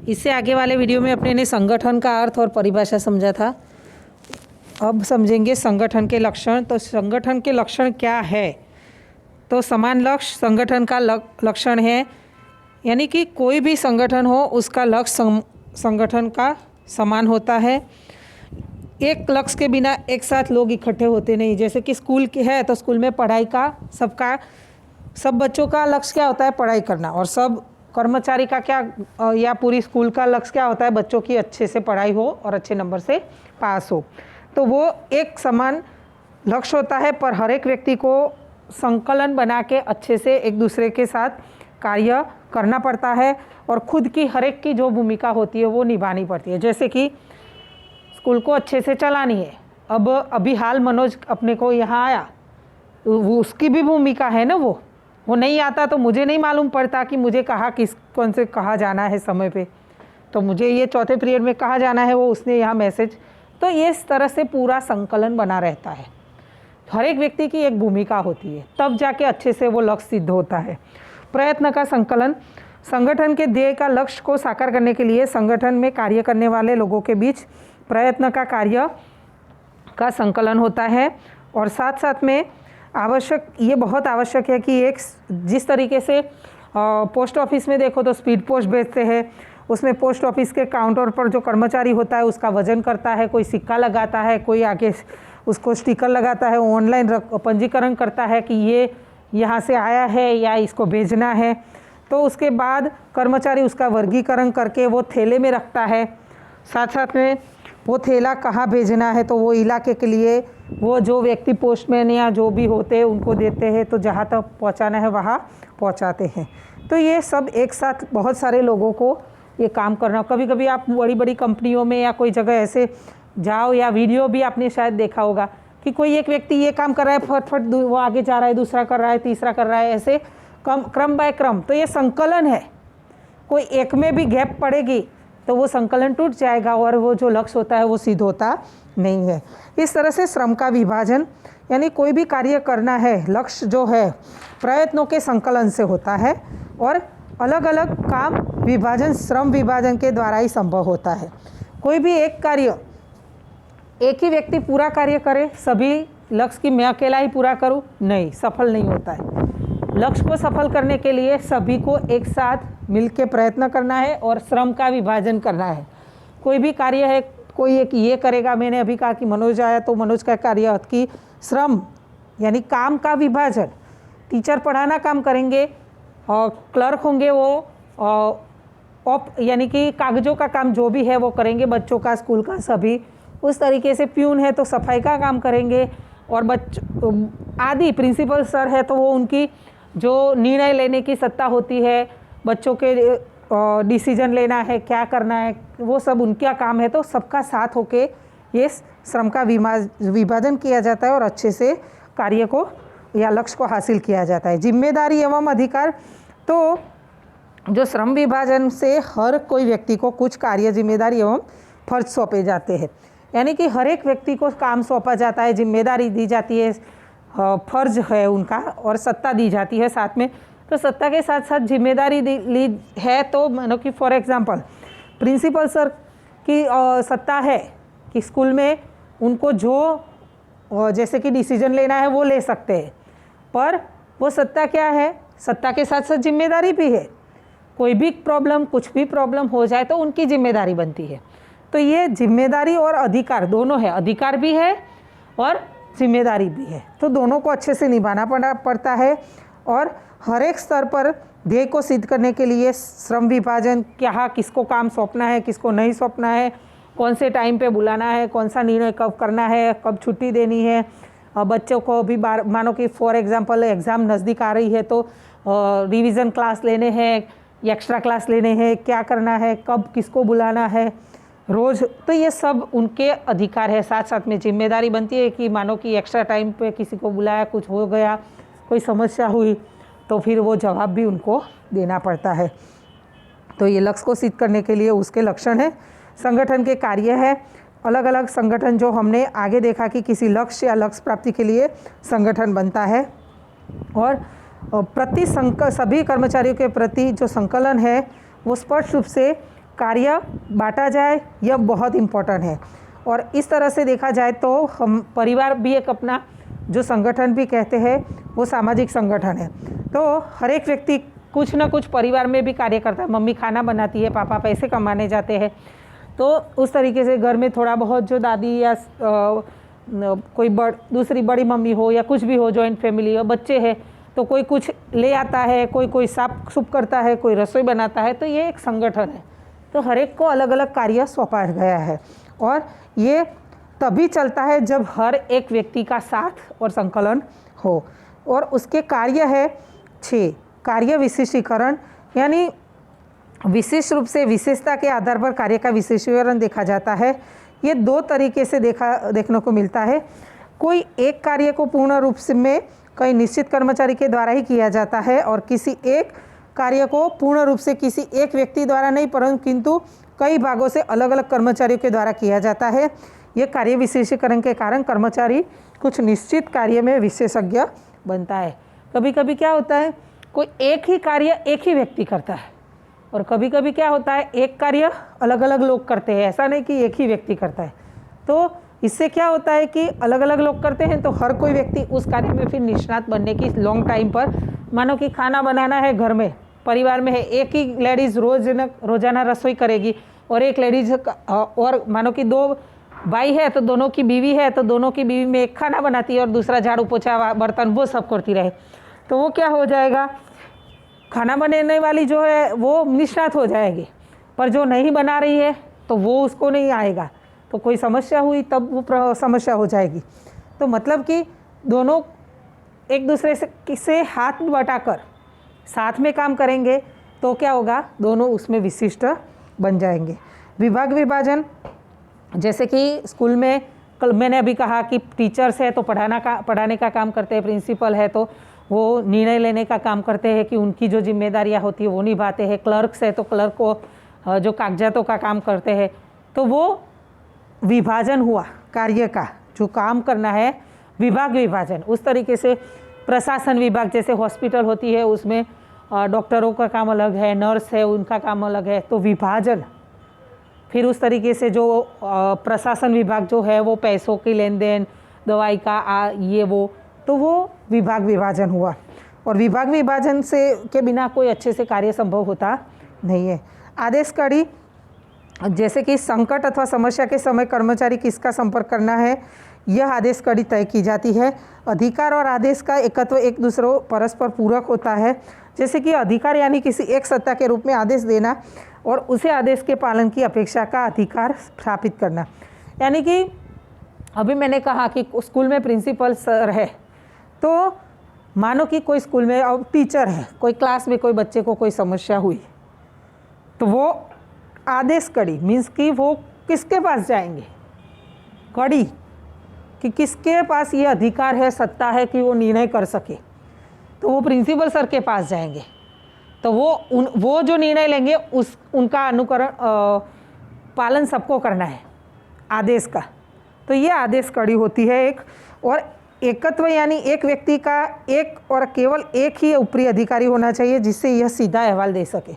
इससे आगे वाले वीडियो में अपने ने संगठन का अर्थ और परिभाषा समझा था। अब समझेंगे संगठन के लक्षण। तो संगठन के लक्षण क्या है? तो समान लक्ष्य संगठन का लक्षण है, यानी कि कोई भी संगठन हो उसका लक्ष्य संगठन का समान होता है। एक लक्ष्य के बिना एक साथ लोग इकट्ठे होते नहीं। जैसे कि स्कूल की है तो स्कूल में पढ़ाई का सब बच्चों का लक्ष्य क्या होता है? पढ़ाई करना। और सब कर्मचारी का क्या या पूरी स्कूल का लक्ष्य क्या होता है? बच्चों की अच्छे से पढ़ाई हो और अच्छे नंबर से पास हो। तो वो एक समान लक्ष्य होता है, पर हर एक व्यक्ति को संकलन बना के अच्छे से एक दूसरे के साथ कार्य करना पड़ता है और खुद की हर एक की जो भूमिका होती है वो निभानी पड़ती है। जैसे कि स्कूल को अच्छे से चलानी है। अब अभी हाल मनोज अपने को यहाँ आया, वो उसकी भी भूमिका है ना। वो नहीं आता तो मुझे नहीं मालूम पड़ता कि मुझे कौन से कहाँ जाना है समय पे, तो मुझे ये चौथे पीरियड में कहाँ जाना है, वो उसने यहाँ मैसेज। तो ये इस तरह से पूरा संकलन बना रहता है। हर एक व्यक्ति की एक भूमिका होती है, तब जाके अच्छे से वो लक्ष्य सिद्ध होता है। प्रयत्न का संकलन संगठन के ध्येय का लक्ष्य को साकार करने के लिए संगठन में कार्य करने वाले लोगों के बीच प्रयत्न का कार्य का संकलन होता है। और साथ साथ में ये बहुत आवश्यक है कि जिस तरीके से पोस्ट ऑफिस में देखो तो स्पीड पोस्ट भेजते हैं, उसमें पोस्ट ऑफिस के काउंटर पर जो कर्मचारी होता है उसका वजन करता है, कोई सिक्का लगाता है, कोई आगे उसको स्टिकर लगाता है, ऑनलाइन पंजीकरण करता है कि ये यहाँ से आया है या इसको भेजना है। तो उसके बाद कर्मचारी उसका वर्गीकरण करके वो थैले में रखता है। साथ साथ में वो थैला कहाँ भेजना है तो वो इलाके के लिए वो जो व्यक्ति पोस्टमैन या जो भी होते हैं उनको देते हैं, तो जहाँ तक पहुँचाना है वहाँ पहुँचाते हैं। तो ये सब एक साथ बहुत सारे लोगों को ये काम करना। कभी कभी आप बड़ी बड़ी कंपनियों में या कोई जगह ऐसे जाओ, या वीडियो भी आपने शायद देखा होगा कि कोई एक व्यक्ति ये काम कर रहा है, फटफट वो आगे जा रहा है, दूसरा कर रहा है, तीसरा कर रहा है, ऐसे क्रम बाय क्रम। तो ये संकलन है। कोई एक में भी गैप पड़ेगी तो वो संकलन टूट जाएगा और वो जो लक्ष्य होता है वो सिद्ध होता नहीं है। इस तरह से श्रम का विभाजन, यानी कोई भी कार्य करना है, लक्ष्य जो है प्रयत्नों के संकलन से होता है और अलग अलग काम विभाजन श्रम विभाजन के द्वारा ही संभव होता है। कोई भी एक ही व्यक्ति पूरा कार्य करे, सभी लक्ष्य की मैं अकेला ही पूरा करूं, नहीं, सफल नहीं होता है। लक्ष्य को सफल करने के लिए सभी को एक साथ मिलकर प्रयत्न करना है और श्रम का विभाजन करना है। कोई भी कार्य है, कोई एक ये करेगा, मैंने अभी कहा कि मनोज आया तो मनोज का कार्य कि श्रम यानी काम का विभाजन। टीचर पढ़ाना काम करेंगे और क्लर्क होंगे वो यानी कि कागज़ों का काम जो भी है वो करेंगे, बच्चों का, स्कूल का, सभी। उस तरीके से प्यून है तो सफाई का काम करेंगे और आदि प्रिंसिपल सर है तो वो उनकी जो निर्णय लेने की सत्ता होती है, बच्चों के डिसीजन लेना है, क्या करना है, वो सब उनका काम है। तो सबका साथ होके ये श्रम का विभाजन किया जाता है और अच्छे से कार्य को या लक्ष्य को हासिल किया जाता है। जिम्मेदारी एवं अधिकार, तो जो श्रम विभाजन से हर कोई व्यक्ति को कुछ कार्य, जिम्मेदारी एवं फर्ज सौंपे जाते हैं। यानी कि हर एक व्यक्ति को काम सौंपा जाता है, जिम्मेदारी दी जाती है, फर्ज है उनका, और सत्ता दी जाती है साथ में। तो सत्ता के साथ साथ जिम्मेदारी ली है। तो मानो कि फॉर एग्जांपल प्रिंसिपल सर की सत्ता है कि स्कूल में उनको जो जैसे कि डिसीजन लेना है वो ले सकते हैं, पर वो सत्ता क्या है, सत्ता के साथ साथ जिम्मेदारी भी है। कोई भी प्रॉब्लम, कुछ भी प्रॉब्लम हो जाए तो उनकी जिम्मेदारी बनती है। तो ये जिम्मेदारी और अधिकार दोनों है, अधिकार भी है और जिम्मेदारी भी है। तो दोनों को अच्छे से निभाना पड़ता है और हर एक स्तर पर ध्येय को सिद्ध करने के लिए श्रम विभाजन, क्या किसको काम सौंपना है, किसको नहीं सौंपना है, कौन से टाइम पे बुलाना है, कौन सा निर्णय कब करना है, कब छुट्टी देनी है। बच्चों को भी मानो कि फॉर एग्जांपल एग्ज़ाम नज़दीक आ रही है तो रिवीजन क्लास लेने हैं, एक्स्ट्रा क्लास लेने हैं, क्या करना है, कब किसको बुलाना है रोज़। तो ये सब उनके अधिकार है। साथ साथ में जिम्मेदारी बनती है कि मानो कि एक्स्ट्रा टाइम पे किसी को बुलाया, कुछ हो गया, कोई समस्या हुई तो फिर वो जवाब भी उनको देना पड़ता है। तो ये लक्ष्य को सिद्ध करने के लिए उसके लक्षण है। संगठन के कार्य है, अलग अलग संगठन जो हमने आगे देखा कि किसी लक्ष्य या लक्ष्य प्राप्ति के लिए संगठन बनता है और सभी कर्मचारियों के प्रति जो संकलन है वो स्पष्ट रूप से कार्य बांटा जाए, यह बहुत इम्पोर्टेंट है। और इस तरह से देखा जाए तो हम परिवार भी एक अपना जो संगठन भी कहते हैं वो सामाजिक संगठन है। तो हर एक व्यक्ति कुछ ना कुछ परिवार में भी कार्य करता है। मम्मी खाना बनाती है, पापा पैसे कमाने जाते हैं, तो उस तरीके से घर में थोड़ा बहुत जो दादी या कोई दूसरी बड़ी मम्मी हो या कुछ भी हो, जॉइंट फैमिली हो, बच्चे हैं तो कोई कुछ ले आता है, कोई साफ सुफ करता है, कोई रसोई बनाता है। तो ये एक संगठन है। तो हर एक को अलग अलग कार्य सौंपा गया है और ये तभी चलता है जब हर एक व्यक्ति का साथ और संकलन हो। और उसके कार्य है 6 कार्य विशिष्टीकरण, यानी विशेष रूप से विशेषता के आधार पर कार्य का विशेषीकरण देखा जाता है। ये 2 तरीके से देखने को मिलता है। कोई एक कार्य को पूर्ण रूप से में कई निश्चित कर्मचारी के द्वारा ही किया जाता है और किसी एक कार्य को पूर्ण रूप से किसी एक व्यक्ति द्वारा नहीं परंतु किंतु कई भागों से अलग अलग कर्मचारियों के द्वारा किया जाता है। यह कार्य विशेषीकरण के कारण कर्मचारी कुछ निश्चित कार्य में विशेषज्ञ बनता है। कभी कभी क्या होता है, कोई एक ही कार्य एक ही व्यक्ति करता है और कभी कभी क्या होता है, एक कार्य अलग अलग लोग करते हैं, ऐसा नहीं कि एक ही व्यक्ति करता है। तो इससे क्या होता है कि अलग अलग लोग करते हैं तो हर कोई व्यक्ति उस कार्य में फिर निष्णात बनने की लॉन्ग टाइम पर, मानो कि खाना बनाना है घर में, परिवार में है, एक ही लेडीज़ रोज़ाना रसोई करेगी और एक लेडीज़ और मानो कि 2 भाई है तो दोनों की बीवी है तो दोनों की बीवी में एक खाना बनाती है और दूसरा झाड़ू पोछा बर्तन वो सब करती रहे, तो वो क्या हो जाएगा, खाना बनाने वाली जो है वो निष्णात हो जाएगी, पर जो नहीं बना रही है तो वो उसको नहीं आएगा, तो कोई समस्या हुई तब वो समस्या हो जाएगी। तो मतलब कि दोनों एक दूसरे से हाथ बटाकर साथ में काम करेंगे तो क्या होगा, दोनों उसमें विशिष्ट बन जाएंगे। विभाग विभाजन, जैसे कि स्कूल में कल मैंने अभी कहा कि टीचर्स है तो पढ़ाने का काम करते हैं, प्रिंसिपल है तो वो निर्णय लेने का काम करते हैं कि उनकी जो जिम्मेदारियां होती है वो निभाते हैं, क्लर्क्स है तो क्लर्क को जो कागजातों का काम करते हैं। तो वो विभाजन हुआ कार्य का, जो काम करना है विभाग विभाजन। उस तरीके से प्रशासन विभाग, जैसे हॉस्पिटल होती है उसमें डॉक्टरों का काम अलग है, नर्स है उनका काम अलग है, तो विभाजन। फिर उस तरीके से जो प्रशासन विभाग जो है वो पैसों की लेन देन, दवाई का ये वो, तो वो विभाग विभाजन हुआ। और विभाग विभाजन से के बिना कोई अच्छे से कार्य संभव होता नहीं है। आदेश कड़ी, जैसे कि संकट अथवा समस्या के समय कर्मचारी किसका संपर्क करना है, यह आदेश कड़ी तय की जाती है। अधिकार और आदेश का एकत्व एक दूसरे परस्पर पूरक होता है। जैसे कि अधिकार यानी किसी एक सत्ता के रूप में आदेश देना और उसे आदेश के पालन की अपेक्षा का अधिकार स्थापित करना। यानी कि अभी मैंने कहा कि स्कूल में प्रिंसिपल सर है, तो मानो कि कोई स्कूल में अब टीचर है, कोई क्लास में कोई बच्चे को कोई समस्या हुई, तो वो आदेश कड़ी मीन्स कि वो किसके पास जाएंगे, कड़ी कि किसके पास ये अधिकार है, सत्ता है कि वो निर्णय कर सके, तो वो प्रिंसिपल सर के पास जाएंगे। तो वो जो निर्णय लेंगे उनका अनुकरण पालन सबको करना है आदेश का। तो ये आदेश कड़ी होती है एक। और एकत्व यानी एक व्यक्ति का एक और केवल एक ही ऊपरी अधिकारी होना चाहिए जिससे यह सीधा अहवाल दे सके।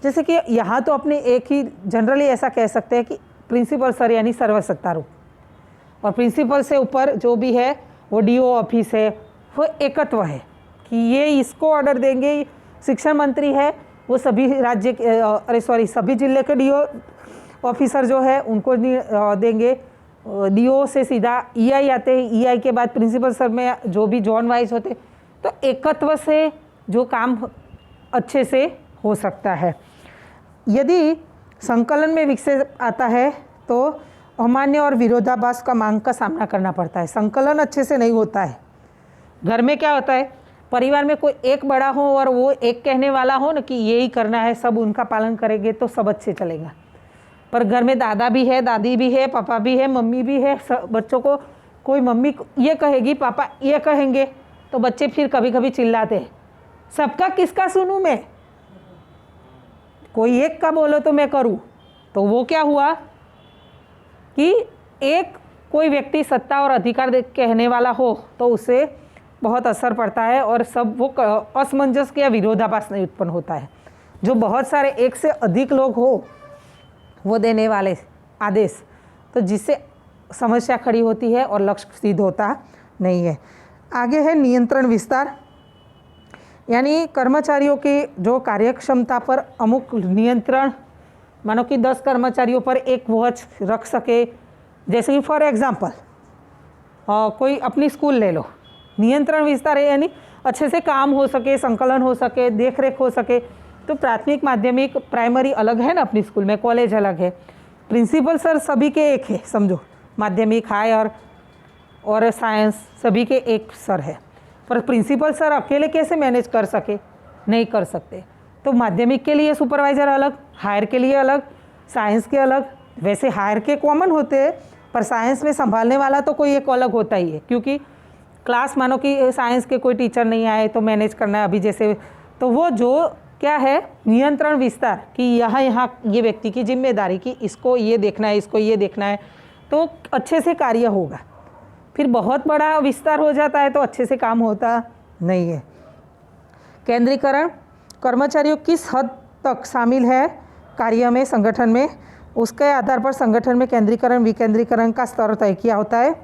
जैसे कि यहाँ तो अपने एक ही जनरली ऐसा कह सकते हैं कि प्रिंसिपल सर यानी सर्वसत्तारूढ़, और प्रिंसिपल से ऊपर जो भी है वो डीओ ऑफिस है, वो एकत्व है कि ये इसको ऑर्डर देंगे। शिक्षा मंत्री है वो सभी सभी जिले के डीओ ऑफिसर जो है उनको देंगे। डीओ से सीधा ईआई आते हैं, ईआई के बाद प्रिंसिपल सर में जो भी जोन वाइज होते, तो एकत्व से जो काम अच्छे से हो सकता है। यदि संकलन में विक्षेप आता है तो अमान्य और विरोधाभास का मांग का सामना करना पड़ता है। संकलन अच्छे से नहीं होता है। घर में क्या होता है, परिवार में कोई एक बड़ा हो और वो एक कहने वाला हो ना कि यही करना है, सब उनका पालन करेंगे तो सब अच्छे चलेगा। पर घर में दादा भी है, दादी भी है, पापा भी है, मम्मी भी है, सब बच्चों को कोई मम्मी ये कहेगी, पापा ये कहेंगे, तो बच्चे फिर कभी कभी चिल्लाते हैं, सबका किसका सुनूं मैं, कोई एक का बोलो तो मैं करूं। तो वो क्या हुआ कि एक कोई व्यक्ति सत्ता और अधिकार कहने वाला हो तो उससे बहुत असर पड़ता है और सब वो असमंजस या विरोधाभास नहीं उत्पन्न होता है। जो बहुत सारे एक से अधिक लोग हो वो देने वाले आदेश, तो जिससे समस्या खड़ी होती है और लक्ष्य सिद्ध होता नहीं है। आगे है नियंत्रण विस्तार, यानी कर्मचारियों की जो कार्यक्षमता पर अमुक नियंत्रण, मानो कि 10 कर्मचारियों पर एक वॉच रख सके। जैसे कि फॉर एग्जांपल कोई अपनी स्कूल ले लो, नियंत्रण विस्तार है यानी अच्छे से काम हो सके, संकलन हो सके, देख रेख हो सके। तो प्राथमिक, माध्यमिक, प्राइमरी अलग है ना अपनी स्कूल में, कॉलेज अलग है, प्रिंसिपल सर सभी के एक है समझो, माध्यमिक, हायर और साइंस सभी के एक सर है, पर प्रिंसिपल सर अकेले कैसे मैनेज कर सके, नहीं कर सकते। तो माध्यमिक के लिए सुपरवाइज़र अलग, हायर के लिए अलग, साइंस के अलग। वैसे हायर के कॉमन होते हैं, पर साइंस में संभालने वाला तो कोई एक अलग होता ही है, क्योंकि क्लास मानो कि साइंस के कोई टीचर नहीं आए तो मैनेज करना है अभी जैसे, तो वो जो क्या है नियंत्रण विस्तार कि यहाँ ये व्यक्ति की जिम्मेदारी कि इसको ये देखना है, इसको ये देखना है, तो अच्छे से कार्य होगा। फिर बहुत बड़ा विस्तार हो जाता है तो अच्छे से काम होता नहीं है। केंद्रीकरण, कर्मचारियों किस हद तक शामिल है कार्य में, संगठन में, उसके आधार पर संगठन में केंद्रीकरण विकेंद्रीकरण का स्तर तय किया होता है।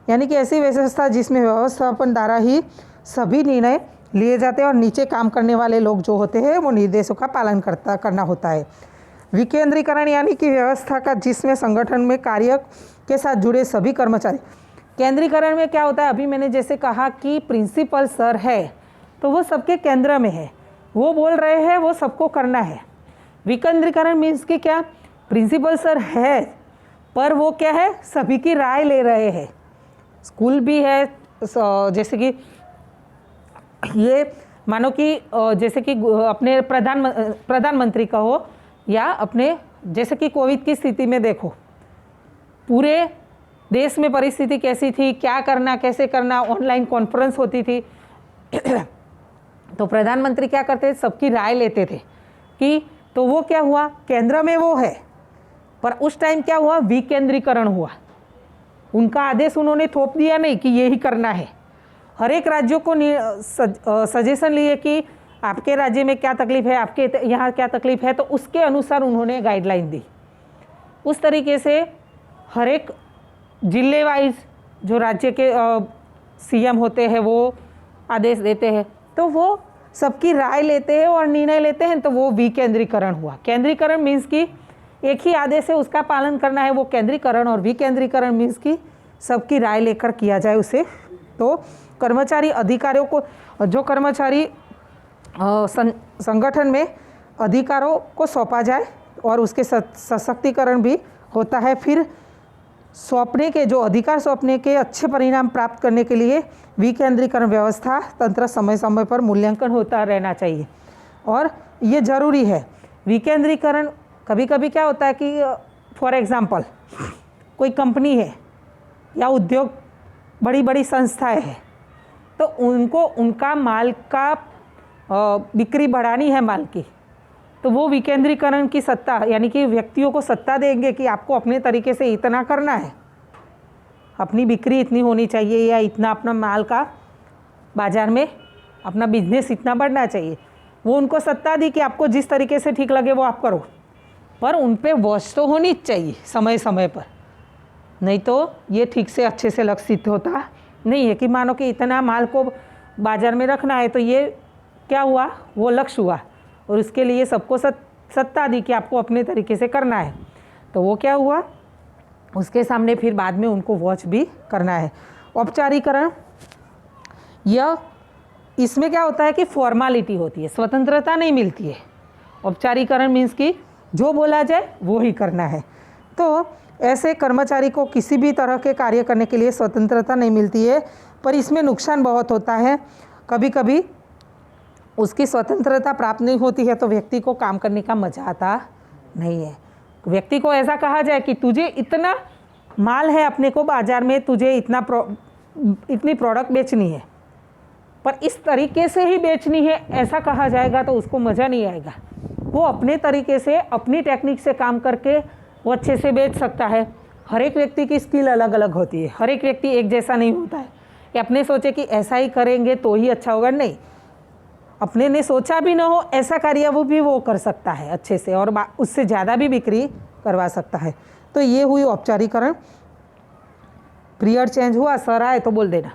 यानी कि ऐसी व्यवस्था जिसमें व्यवस्थापन द्वारा ही सभी निर्णय लिए जाते हैं और नीचे काम करने वाले लोग जो होते हैं वो निर्देशों का पालन करना होता है। विकेंद्रीकरण यानी कि व्यवस्था का जिसमें संगठन में कार्य के साथ जुड़े सभी कर्मचारी। केंद्रीकरण में क्या होता है, अभी मैंने जैसे कहा कि प्रिंसिपल सर है तो वो सबके केंद्र में है, वो बोल रहे हैं वो सबको करना है। विकेंद्रीकरण मीन्स कि क्या, प्रिंसिपल सर है पर वो क्या है सभी की राय ले रहे हैं। स्कूल भी है, जैसे कि ये मानो कि जैसे कि अपने प्रधानमंत्री का हो, या अपने जैसे कि कोविड की स्थिति में देखो पूरे देश में परिस्थिति कैसी थी, क्या करना कैसे करना, ऑनलाइन कॉन्फ्रेंस होती थी तो प्रधानमंत्री क्या करते थे, सबकी राय लेते थे कि, तो वो क्या हुआ केंद्र में वो है, पर उस टाइम क्या हुआ विकेंद्रीकरण हुआ। उनका आदेश उन्होंने थोप दिया नहीं कि ये ही करना है, हर एक राज्यों को सजेशन लिए कि आपके राज्य में क्या तकलीफ है, आपके यहाँ क्या तकलीफ है, तो उसके अनुसार उन्होंने गाइडलाइन दी। उस तरीके से हर एक जिले वाइज जो राज्य के सीएम होते हैं वो आदेश देते हैं, तो वो सबकी राय लेते हैं और निर्णय लेते हैं, तो वो विकेंद्रीकरण हुआ। केंद्रीकरण मीन्स कि एक ही आदेश है उसका पालन करना है, वो केंद्रीकरण, और विकेंद्रीकरण मीन्स कि सबकी राय लेकर किया जाए उसे। तो कर्मचारी अधिकारियों को, जो कर्मचारी संगठन में अधिकारों को सौंपा जाए और उसके सशक्तिकरण भी होता है। फिर सौंपने के जो अधिकार सौंपने के अच्छे परिणाम प्राप्त करने के लिए विकेंद्रीकरण व्यवस्था तंत्र समय समय पर मूल्यांकन होता रहना चाहिए और ये ज़रूरी है। विकेंद्रीकरण कभी कभी क्या होता है कि फॉर एग्ज़ाम्पल कोई कंपनी है या उद्योग, बड़ी बड़ी संस्थाएं हैं, तो उनको उनका माल का बिक्री बढ़ानी है माल की, तो वो विकेंद्रीकरण की सत्ता यानी कि व्यक्तियों को सत्ता देंगे कि आपको अपने तरीके से इतना करना है, अपनी बिक्री इतनी होनी चाहिए या इतना अपना माल का बाज़ार में अपना बिजनेस इतना बढ़ना चाहिए। वो उनको सत्ता दी कि आपको जिस तरीके से ठीक लगे वो आप करो, पर उन पे वॉच तो होनी चाहिए समय समय पर, नहीं तो ये ठीक से अच्छे से लक्षित होता नहीं है कि मानो कि इतना माल को बाज़ार में रखना है, तो ये क्या हुआ, वो लक्ष्य हुआ और उसके लिए सबको सत्ता दी कि आपको अपने तरीके से करना है, तो वो क्या हुआ, उसके सामने फिर बाद में उनको वॉच भी करना है। औपचारीकरण, यह इसमें क्या होता है कि फॉर्मालिटी होती है, स्वतंत्रता नहीं मिलती है। औपचारीकरण मीन्स कि जो बोला जाए वो ही करना है। तो ऐसे कर्मचारी को किसी भी तरह के कार्य करने के लिए स्वतंत्रता नहीं मिलती है, पर इसमें नुकसान बहुत होता है। कभी कभी उसकी स्वतंत्रता प्राप्त नहीं होती है तो व्यक्ति को काम करने का मजा आता नहीं है। व्यक्ति को ऐसा कहा जाए कि तुझे इतना माल है अपने को बाज़ार में, तुझे इतनी प्रोडक्ट बेचनी है, पर इस तरीके से ही बेचनी है, ऐसा कहा जाएगा तो उसको मज़ा नहीं आएगा। वो अपने तरीके से अपनी टेक्निक से काम करके वो अच्छे से बेच सकता है। हर एक व्यक्ति की स्किल अलग अलग होती है, हर एक व्यक्ति एक जैसा नहीं होता है कि अपने सोचे कि ऐसा ही करेंगे तो ही अच्छा होगा, नहीं, अपने ने सोचा भी ना हो ऐसा कार्य वो भी वो कर सकता है अच्छे से और उससे ज़्यादा भी बिक्री करवा सकता है। तो ये हुई औपचारिकरण। पीरियड चेंज हुआ, सर आए तो बोल देना।